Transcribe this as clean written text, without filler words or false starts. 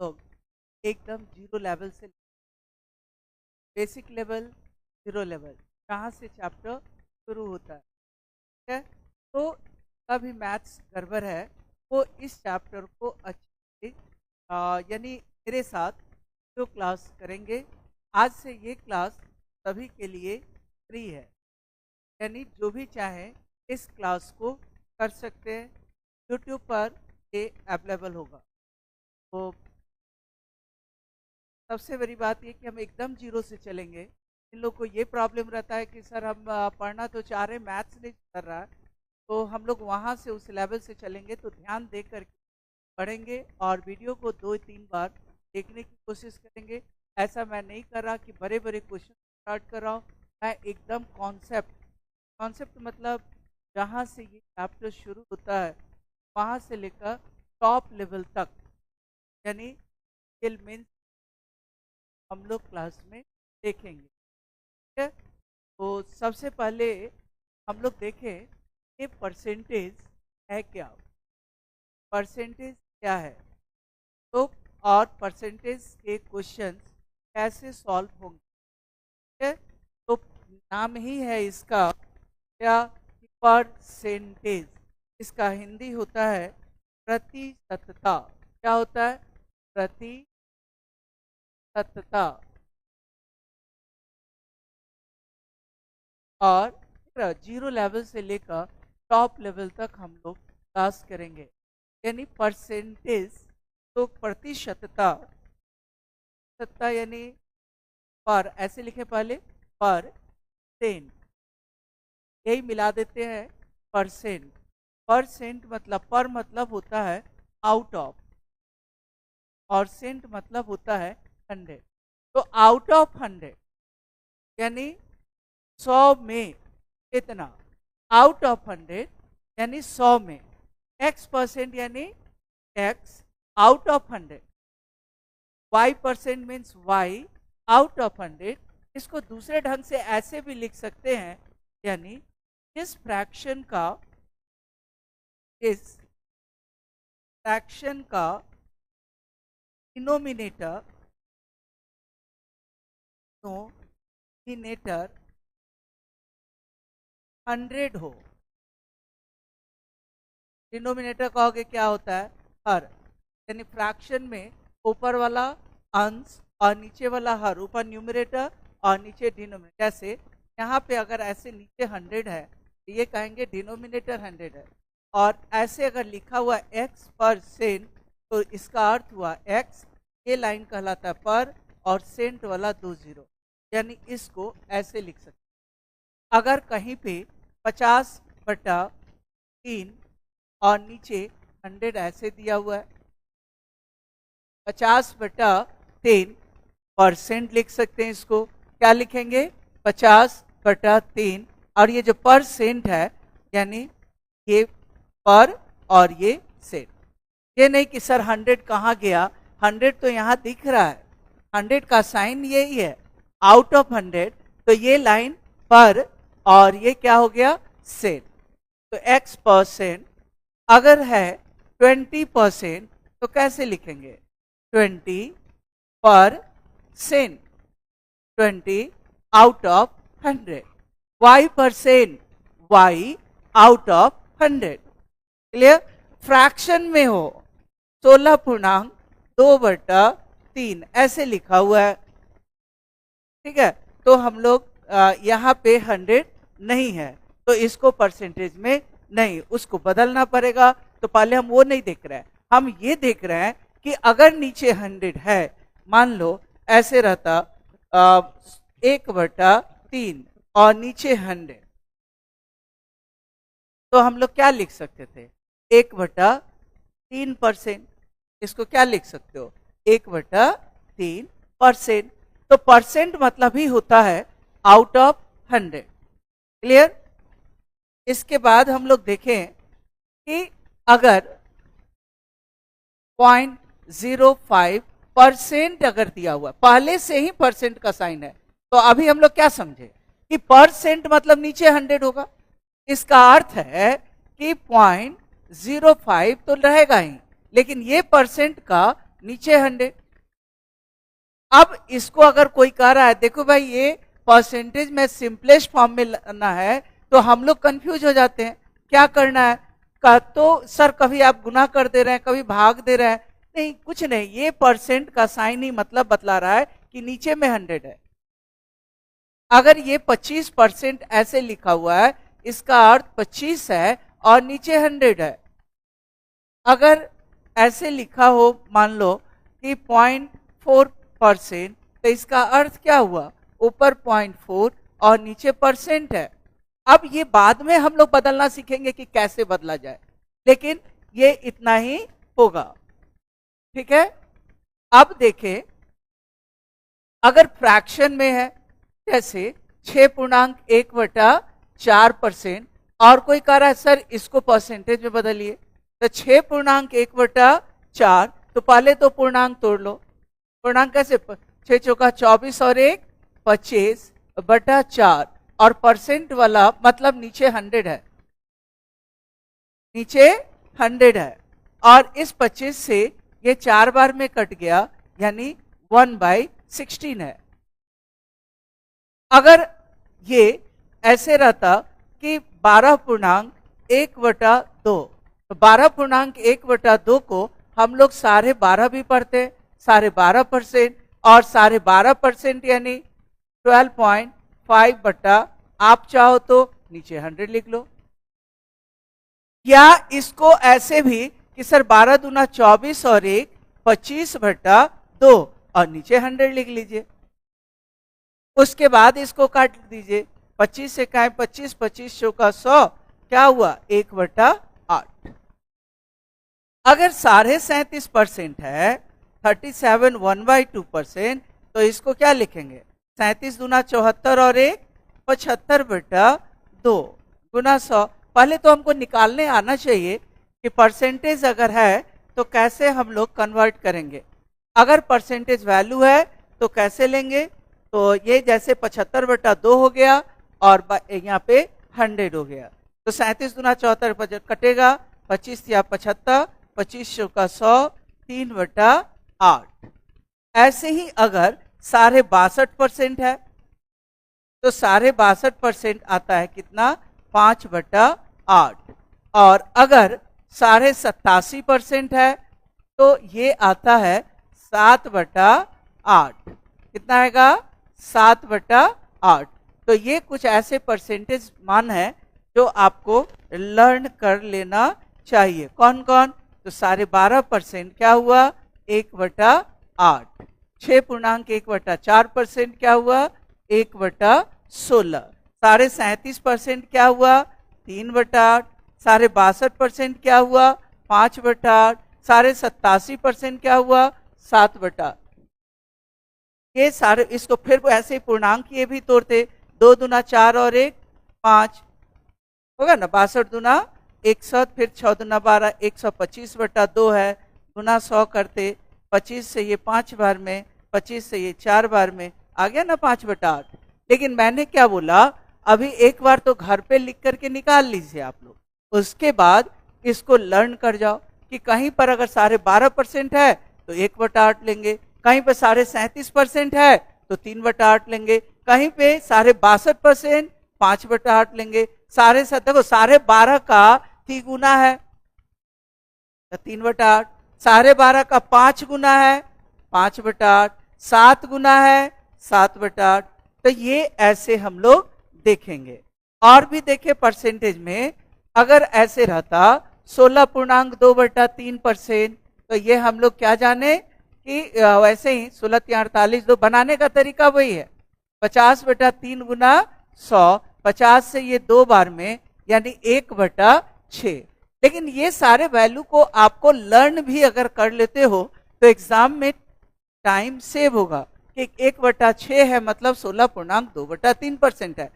लोग एकदम zero level से बेसिक लेवल, जीरो लेवल, कहाँ से चैप्टर शुरू होता है, ठीक है। तो अभी मैथ्स गड़बड़ है, वो इस चैप्टर को अच्छे यानी मेरे साथ जो क्लास करेंगे, आज से ये क्लास सभी के लिए फ्री है, यानी जो भी चाहे इस क्लास को कर सकते हैं। यूट्यूब पर ये अवेलेबल होगा। तो सबसे बड़ी बात ये कि हम एकदम जीरो से चलेंगे। इन लोग को ये प्रॉब्लम रहता है कि सर हम पढ़ना तो चाह रहे, मैथ्स नहीं कर रहा है, तो हम लोग वहाँ से उस लेवल से चलेंगे। तो ध्यान दे कर पढ़ेंगे और वीडियो को 2-3 बार देखने की कोशिश करेंगे। ऐसा मैं नहीं कर रहा कि बड़े बड़े क्वेश्चन स्टार्ट कर रहा हूँ, मैं एकदम कॉन्सेप्ट मतलब जहाँ से ये चैप्टर शुरू होता है वहाँ से लेकर टॉप लेवल तक, यानी स्किल मीन्स हम लोग क्लास में देखेंगे, ठीक है। तो सबसे पहले हम लोग देखें कि परसेंटेज है क्या, परसेंटेज क्या है, तो और परसेंटेज के क्वेश्चंस कैसे सॉल्व होंगे, ठीक है। तो नाम ही है इसका क्या, परसेंटेज। इसका हिंदी होता है प्रतिशतता। क्या होता है? प्रतिशतता। और जीरो लेवल से लेकर टॉप लेवल तक हम लोग क्लास करेंगे, यानी परसेंटेज तो प्रतिशतता, सत्ता यानी पर, ऐसे लिखे पहले परसेंट, यही मिला देते हैं परसेंट। परसेंट मतलब पर मतलब होता है आउट ऑफ, और सेंट मतलब होता है 100। तो आउट ऑफ 100 यानी 100 में कितना, आउट ऑफ 100 यानी 100 में x% यानी x out of 100, y% means y out of 100। इसको दूसरे ढंग से ऐसे भी लिख सकते हैं, यानी इस फ्रैक्शन का डिनोमिनेटर 100 हो। डिनोमिनेटर कहोगे क्या होता है? हर, यानी फ्रैक्शन में ऊपर वाला अंश और नीचे वाला हर, ऊपर न्यूमरेटर और नीचे डिनोमिनेटर। जैसे यहाँ पे अगर ऐसे नीचे 100 है तो ये कहेंगे डिनोमिनेटर 100 है, और ऐसे अगर लिखा हुआ x% तो इसका अर्थ हुआ x, ये लाइन कहलाता है पर, और सेंट वाला 2 0, यानी इसको ऐसे लिख सकते। अगर कहीं पे 50/3 और नीचे 100 ऐसे दिया हुआ है, 50/3% लिख सकते हैं। इसको क्या लिखेंगे? 50/3, और ये जो परसेंट है यानी ये पर और ये सेंट। ये नहीं कि सर 100 कहाँ गया, 100 तो यहाँ दिख रहा है, 100 का साइन यही है, आउट ऑफ 100, तो ये लाइन पर और ये क्या हो गया? सेंट। तो x% अगर है 20% तो कैसे लिखेंगे? 20%, 20 out of 100, y% y out of 100। Clear? Fraction में हो 16.2/3 ऐसे लिखा हुआ है, ठीक है। तो हम लोग यहाँ पे 100 नहीं है, तो इसको परसेंटेज में नहीं, उसको बदलना पड़ेगा। तो पहले हम वो नहीं देख रहे हैं, हम ये देख रहे हैं कि अगर नीचे 100 है, मान लो ऐसे रहता 1/3 और नीचे 100, तो हम लोग क्या लिख सकते थे? 1/3%। इसको क्या लिख सकते हो? 1/3%। तो परसेंट मतलब ही होता है आउट ऑफ 100। क्लियर? इसके बाद हम लोग देखें कि अगर 0.05% अगर दिया हुआ, पहले से ही परसेंट का साइन है, तो अभी हम लोग क्या समझे कि परसेंट मतलब नीचे 100 होगा। इसका अर्थ है कि 0.05 तो रहेगा ही, लेकिन ये परसेंट का नीचे 100। अब इसको अगर कोई कह रहा है देखो भाई ये परसेंटेज में सिंपलेस्ट फॉर्म में लाना है, तो हम लोग कंफ्यूज हो जाते हैं क्या करना है का। तो सर कभी आप गुना कर दे रहे हैं, कभी भाग दे रहे हैं। नहीं, कुछ नहीं, ये परसेंट का साइन ही मतलब बतला रहा है कि नीचे में 100 है। अगर ये 25% ऐसे लिखा हुआ है, इसका अर्थ 25 है और नीचे 100 है। अगर ऐसे लिखा हो मान लो कि 0.4%, तो इसका अर्थ क्या हुआ, ऊपर 0.4 और नीचे परसेंट है। अब ये बाद में हम लोग बदलना सीखेंगे कि कैसे बदला जाए, लेकिन ये इतना ही होगा। ठीक है, अब देखें अगर फ्रैक्शन में है, जैसे 6.1/4%, और कोई कह रहा है सर इसको परसेंटेज में बदलिए, तो 6.1/4, तो पहले तो पूर्णांक तोड़ लो। पूर्णांक कैसे, 6 चौका 24 और 1 25/4, और परसेंट वाला मतलब नीचे 100 है, नीचे 100 है, और इस 25 से ये 4 बार में कट गया, यानी 1/16 है। अगर ये ऐसे रहता कि 12.1/2, तो 12.1/2 को हम लोग 12.5 भी पढ़ते, 12.5%, और 12.5% यानी 12.5 आप चाहो तो नीचे 100 लिख लो, या इसको ऐसे भी कि सर 12 दूना 24 और 1 25/2 और नीचे 100 लिख लीजिए। उसके बाद इसको काट दीजिए, 25 से काहे 25, 25 चौका 100, क्या हुआ 1/8। अगर 37.5% है, 37 1/2%, तो इसको क्या लिखेंगे, 37 दूना 74 और 1 75/2 गुना 100। पहले तो हमको निकालने आना चाहिए कि परसेंटेज अगर है तो कैसे हम लोग कन्वर्ट करेंगे। अगर परसेंटेज वैल्यू है तो कैसे लेंगे, तो ये जैसे 75/2 हो गया और यहाँ पे 100 हो गया, तो 37 दूना 74 कटेगा, 25 या 75, 25 चौका 100, 3/8। ऐसे ही अगर 62.5% है, तो 62.5% आता है कितना, 5/8। और अगर 87.5% है, तो ये आता है 7/8। कितना आएगा, 7/8। तो ये कुछ ऐसे परसेंटेज मान है जो आपको लर्न कर लेना चाहिए। कौन कौन, तो 12.5% क्या हुआ, 1/8। 6.1/4% क्या हुआ, 1/16। 37.5% क्या हुआ, 3/8। 62.5% क्या हुआ, 5/8। 87.5% क्या हुआ, 7/8। ये सारे, इसको फिर ऐसे ही पूर्णांक ये भी तोड़ते, 2 दूना 4 और 1 5 होगा ना, 62 दूना 100, फिर 6 दूना 12, 125/2 है, गुना 100 करते, 25 से ये 5 बार में, 25 से ये 4 बार में, आ गया ना 5/8। लेकिन मैंने क्या बोला, अभी एक बार तो घर पे लिख करके निकाल लीजिए आप लोग, उसके बाद इसको लर्न कर जाओ कि कहीं पर अगर 12.5% है तो 1/8 लेंगे, कहीं पे 37.5% है तो 3/8 लेंगे, कहीं पे 62.5% 5/8 लेंगे, देखो 12.5 का 3 गुना है तो 3/8, 12.5 का 5 गुना है 5/8, 7 गुना है 7/8। तो ये ऐसे हम लोग देखेंगे। और भी देखे परसेंटेज में, अगर ऐसे रहता 16.2/3%, तो ये हम लोग क्या जाने कि वैसे ही 16×3=48, बनाने का तरीका वही है, 50/3 गुना 100, 50 से ये 2 बार में, यानी 1/6। लेकिन ये सारे वैल्यू को आपको लर्न भी अगर कर लेते हो तो एग्जाम में टाइम सेव होगा कि 1/6 है मतलब 16.2/3% है,